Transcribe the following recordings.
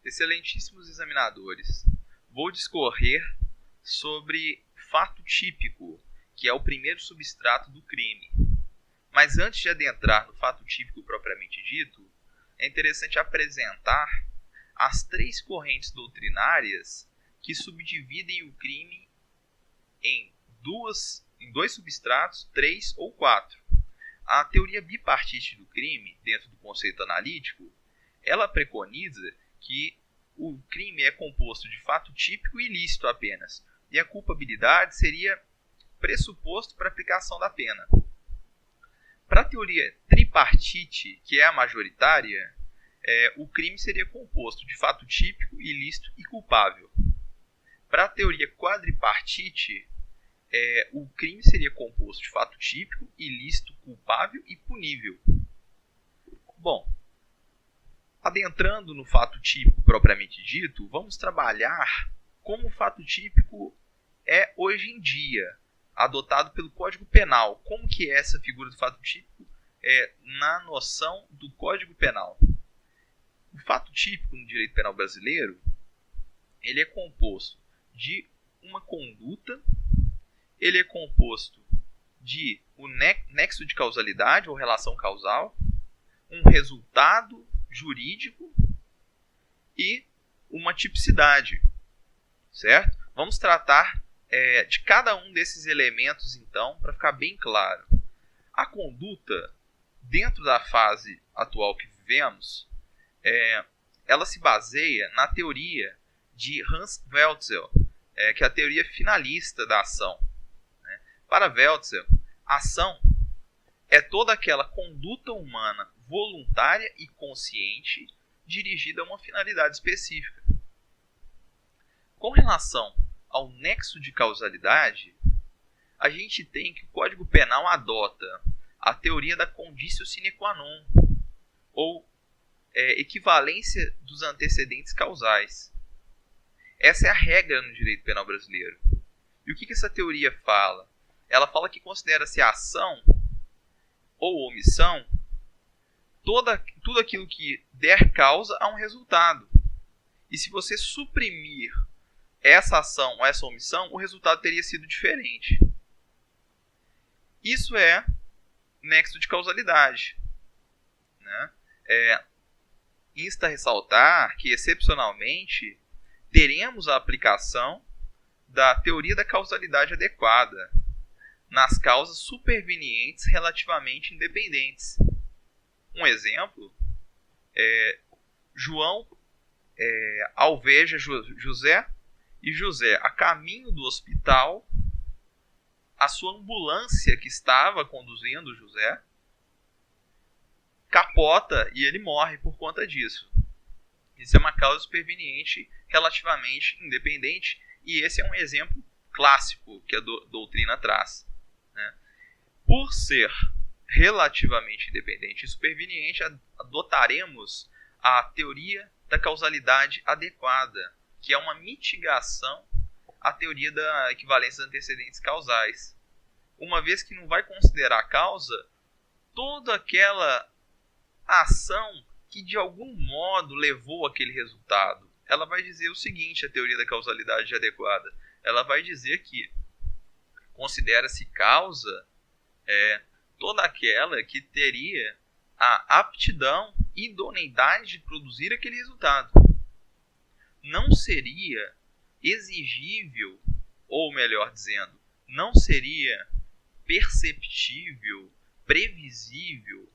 Excelentíssimos examinadores, vou discorrer sobre fato típico, que é o primeiro substrato do crime. Mas antes de adentrar no fato típico propriamente dito, é interessante apresentar as três correntes doutrinárias que subdividem o crime em dois substratos, 3 ou 4. A teoria bipartite do crime, dentro do conceito analítico, ela preconiza que o crime é composto de fato típico e ilícito apenas, e a culpabilidade seria pressuposto para a aplicação da pena. Para a teoria tripartite, que é a majoritária, o crime seria composto de fato típico, ilícito e culpável. Para a teoria quadripartite, o crime seria composto de fato típico, ilícito, culpável e punível. Bom, adentrando no fato típico propriamente dito, vamos trabalhar como o fato típico é hoje em dia, adotado pelo Código Penal. Como que é essa figura do fato típico na noção do Código Penal? O fato típico no direito penal brasileiro, ele é composto de uma conduta, ele é composto de um nexo de causalidade ou relação causal, um resultado jurídico e uma tipicidade, certo? Vamos tratar de cada um desses elementos, então, para ficar bem claro. A conduta, dentro da fase atual que vivemos, ela se baseia na teoria de Hans Welzel, que é a teoria finalista da ação. Para Welzel, a ação é toda aquela conduta humana voluntária e consciente dirigida a uma finalidade específica. Com relação ao nexo de causalidade, a gente tem que o Código Penal adota a teoria da conditio sine qua non, ou equivalência dos antecedentes causais. Essa é a regra no direito penal brasileiro. E o que essa teoria fala? Ela fala que considera-se ação ou omissão tudo aquilo que der causa a um resultado. E se você suprimir essa ação ou essa omissão, o resultado teria sido diferente. Isso é nexo de causalidade, né? Insta a ressaltar que, excepcionalmente, teremos a aplicação da teoria da causalidade adequada nas causas supervenientes relativamente independentes. Um exemplo João alveja José, e José, a caminho do hospital, a sua ambulância que estava conduzindo José capota e ele morre por conta disso. Isso é uma causa superveniente relativamente independente, e esse é um exemplo clássico que a doutrina traz, né? Por ser relativamente independente e superveniente, adotaremos a teoria da causalidade adequada, que é uma mitigação à teoria da equivalência dos antecedentes causais. Uma vez que não vai considerar a causa, toda aquela ação que de algum modo levou aquele resultado. Ela vai dizer o seguinte, a teoria da causalidade adequada. Ela vai dizer que considera-se causa toda aquela que teria a aptidão e idoneidade de produzir aquele resultado. Não seria exigível, ou melhor dizendo, não seria perceptível, previsível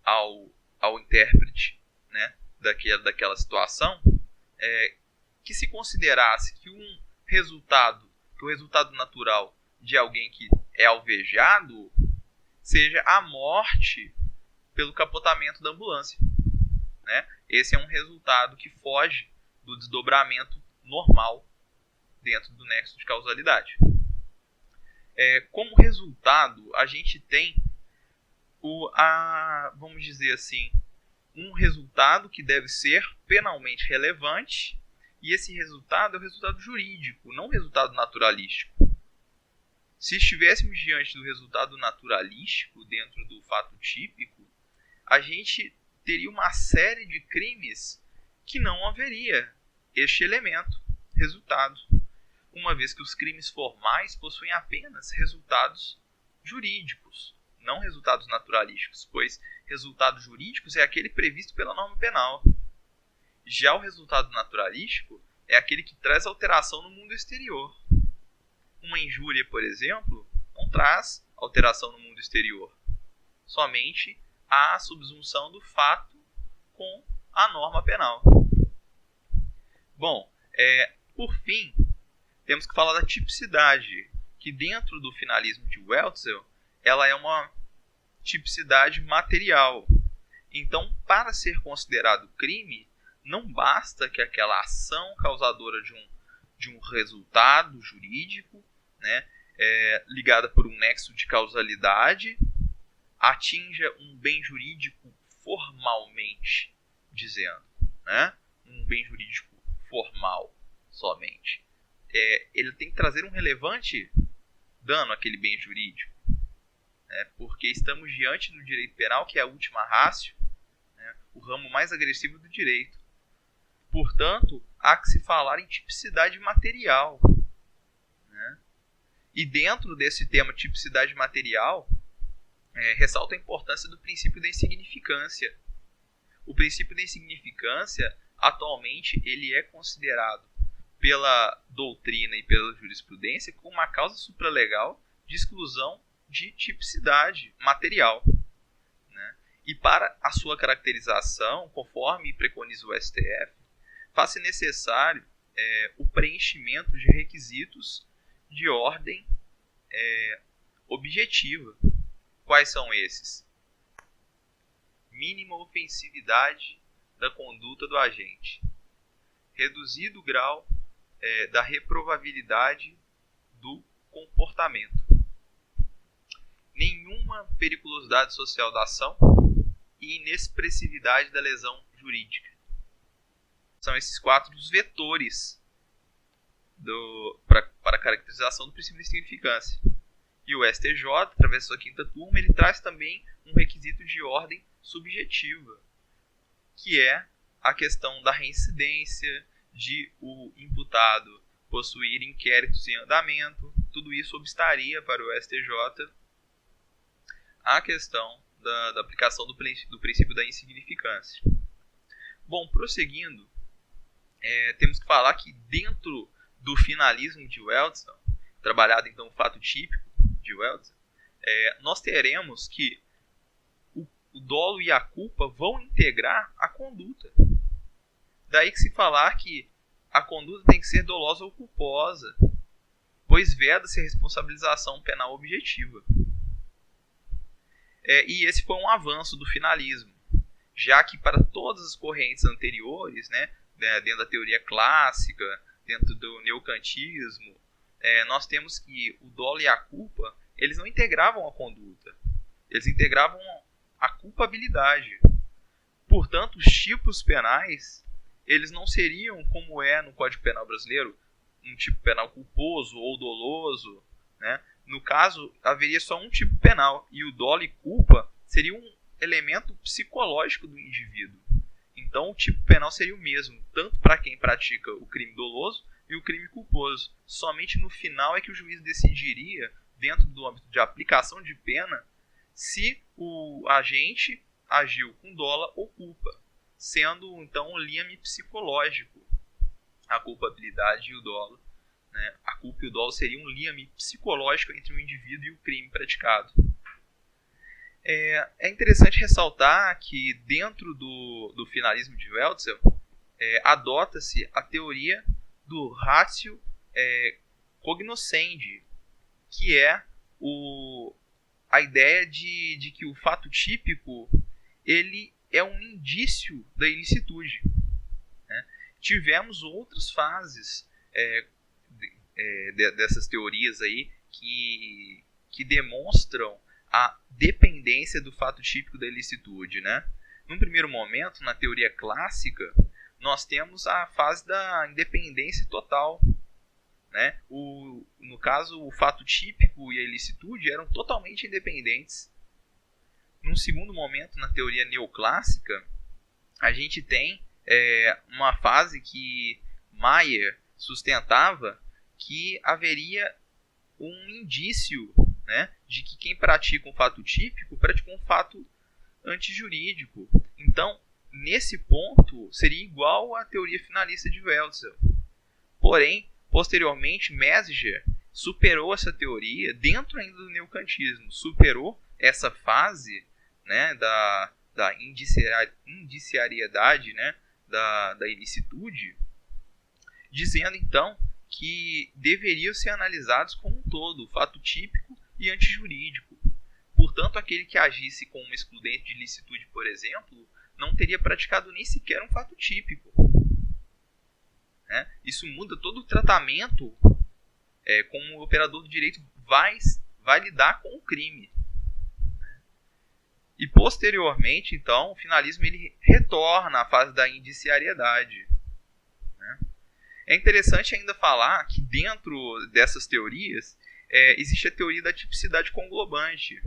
ao intérprete, né, daquela situação, que se considerasse que o resultado natural de alguém que é alvejado seja a morte pelo capotamento da ambulância, né? Esse é um resultado que foge do desdobramento normal dentro do nexo de causalidade. Como resultado, a gente tem vamos dizer assim, um resultado que deve ser penalmente relevante, e esse resultado é o resultado jurídico, não o resultado naturalístico. Se estivéssemos diante do resultado naturalístico dentro do fato típico, a gente teria uma série de crimes que não haveria este elemento, resultado, uma vez que os crimes formais possuem apenas resultados jurídicos, não resultados naturalísticos, pois resultados jurídicos é aquele previsto pela norma penal. Já o resultado naturalístico é aquele que traz alteração no mundo exterior. Uma injúria, por exemplo, não traz alteração no mundo exterior, somente a subsunção do fato com a norma penal. Bom, por fim, temos que falar da tipicidade, que dentro do finalismo de Wetzel, ela é uma tipicidade material. Então, para ser considerado crime, não basta que aquela ação causadora de um resultado jurídico, né, ligada por um nexo de causalidade, atinja um bem jurídico formalmente dizendo, né, um bem jurídico formal somente. Ele tem que trazer um relevante dano àquele bem jurídico, né, porque estamos diante do direito penal, que é a última ratio, né, o ramo mais agressivo do direito. Portanto, há que se falar em tipicidade material, né? E dentro desse tema tipicidade material, ressalta a importância do princípio da insignificância. O princípio da insignificância, atualmente, ele é considerado pela doutrina e pela jurisprudência como uma causa supralegal de exclusão de tipicidade material, né? E para a sua caracterização, conforme preconiza o STF, faz-se necessário o preenchimento de requisitos de ordem objetiva. Quais são esses? Mínima ofensividade da conduta do agente, reduzido grau da reprovabilidade do comportamento, nenhuma periculosidade social da ação e inexpressividade da lesão jurídica. São esses 4 os vetores para a caracterização do princípio de insignificância. E o STJ, através da sua 5ª turma, ele traz também um requisito de ordem subjetiva, que é a questão da reincidência, de o imputado possuir inquéritos em andamento. Tudo isso obstaria para o STJ a questão da aplicação do princípio da insignificância. Bom, prosseguindo, temos que falar que dentro do finalismo de Wetzel, trabalhado então o fato típico de Wetzel, nós teremos que o dolo e a culpa vão integrar a conduta. Daí que se falar que a conduta tem que ser dolosa ou culposa, pois veda-se a responsabilização penal objetiva. E esse foi um avanço do finalismo, já que para todas as correntes anteriores, né, dentro da teoria clássica, dentro do neocantismo, nós temos que o dolo e a culpa, eles não integravam a conduta, eles integravam a culpabilidade. Portanto, os tipos penais, eles não seriam, como é no Código Penal brasileiro, um tipo penal culposo ou doloso, né? No caso, haveria só um tipo penal, e o dolo e culpa seria um elemento psicológico do indivíduo. Então, o tipo penal seria o mesmo, tanto para quem pratica o crime doloso e o crime culposo. Somente no final é que o juiz decidiria, dentro do âmbito de aplicação de pena, se o agente agiu com dolo ou culpa, sendo então um liame psicológico a culpabilidade e o dolo, né? A culpa e o dolo seria um liame psicológico entre o indivíduo e o crime praticado. É interessante ressaltar que dentro do finalismo de Wetzel, adota-se a teoria do ratio cognoscendi, que é a ideia de que o fato típico ele é um indício da ilicitude, né? Tivemos outras fases dessas teorias aí que demonstram a dependência do fato típico da ilicitude, né? Num primeiro momento, na teoria clássica, nós temos a fase da independência total, né? No caso, o fato típico e a ilicitude eram totalmente independentes. Num segundo momento, na teoria neoclássica, a gente tem uma fase que Maier sustentava que haveria um indício, né, de que quem pratica um fato típico praticou um fato antijurídico. Então, nesse ponto, seria igual à teoria finalista de Wetzel. Porém, posteriormente, Messinger superou essa teoria dentro ainda do neocantismo, superou essa fase, né, da indiciariedade, né, da ilicitude, dizendo então que deveriam ser analisados como um todo, fato típico e antijurídico. Portanto, aquele que agisse com uma excludente de ilicitude, por exemplo, não teria praticado nem sequer um fato típico. Né? Isso muda todo o tratamento como o operador do direito vai lidar com o crime. E posteriormente, então, o finalismo ele retorna à fase da indiciariedade. Né? É interessante ainda falar que dentro dessas teorias existe a teoria da tipicidade conglobante,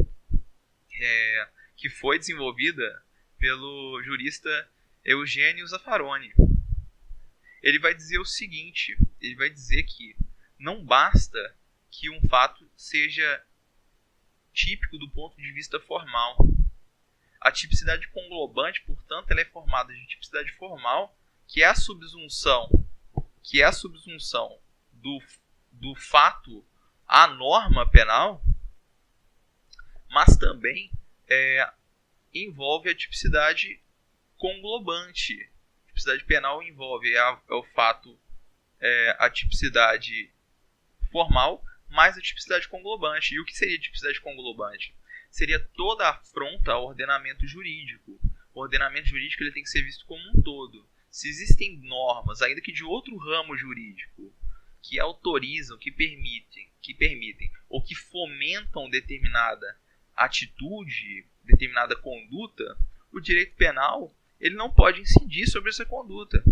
que foi desenvolvida pelo jurista Eugênio Zaffaroni. Ele vai dizer o seguinte, ele vai dizer que não basta que um fato seja típico do ponto de vista formal. A tipicidade conglobante, portanto, ela é formada de tipicidade formal, que é a subsunção do fato à norma penal, mas também envolve a tipicidade conglobante. A tipicidade penal envolve o fato, a tipicidade formal, mais a tipicidade conglobante. E o que seria a tipicidade conglobante? Seria toda a afronta ao ordenamento jurídico. O ordenamento jurídico ele tem que ser visto como um todo. Se existem normas, ainda que de outro ramo jurídico, que autorizam, que permitem ou que fomentam determinada atitude, determinada conduta, o direito penal ele não pode incidir sobre essa conduta,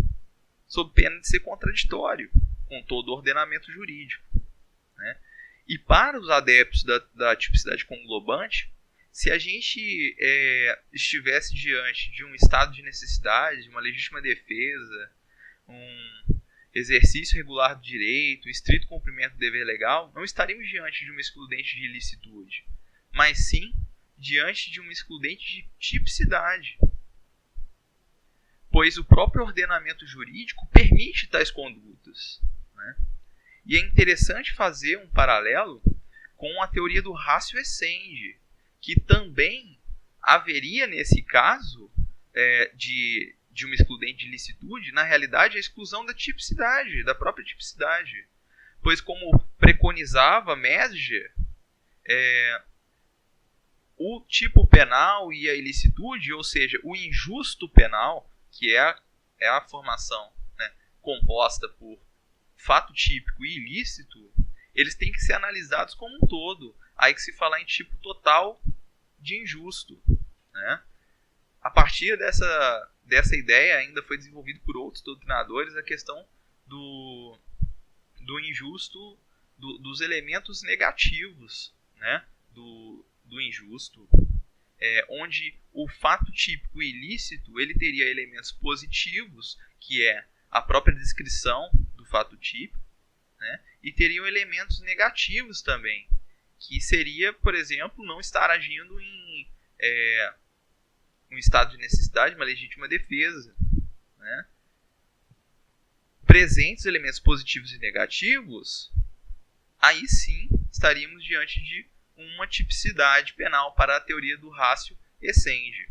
sob pena de ser contraditório com todo o ordenamento jurídico. Né? E para os adeptos da tipicidade conglobante, se a gente estivesse diante de um estado de necessidade, uma legítima defesa, um exercício regular do direito, estrito cumprimento do dever legal, não estaríamos diante de uma excludente de ilicitude, mas sim diante de uma excludente de tipicidade, pois o próprio ordenamento jurídico permite tais condutas. Né? E é interessante fazer um paralelo com a teoria do ratio essendi, que também haveria, nesse caso, de uma excludente de ilicitude, na realidade, a exclusão da tipicidade, da própria tipicidade. Pois, como preconizava Messinger, o tipo penal e a ilicitude, ou seja, o injusto penal, que é a formação, né, composta por fato típico e ilícito, eles têm que ser analisados como um todo. Aí que se falar em tipo total de injusto. Né? A partir dessa ideia ainda foi desenvolvido por outros doutrinadores a questão do injusto, dos elementos negativos, né, do injusto, onde o fato típico ilícito ele teria elementos positivos, que é a própria descrição do fato típico, né, e teriam elementos negativos também, que seria, por exemplo, não estar agindo em um estado de necessidade, uma legítima defesa. Né? Presentes elementos positivos e negativos, aí sim estaríamos diante de uma tipicidade penal para a teoria do ratio essendi.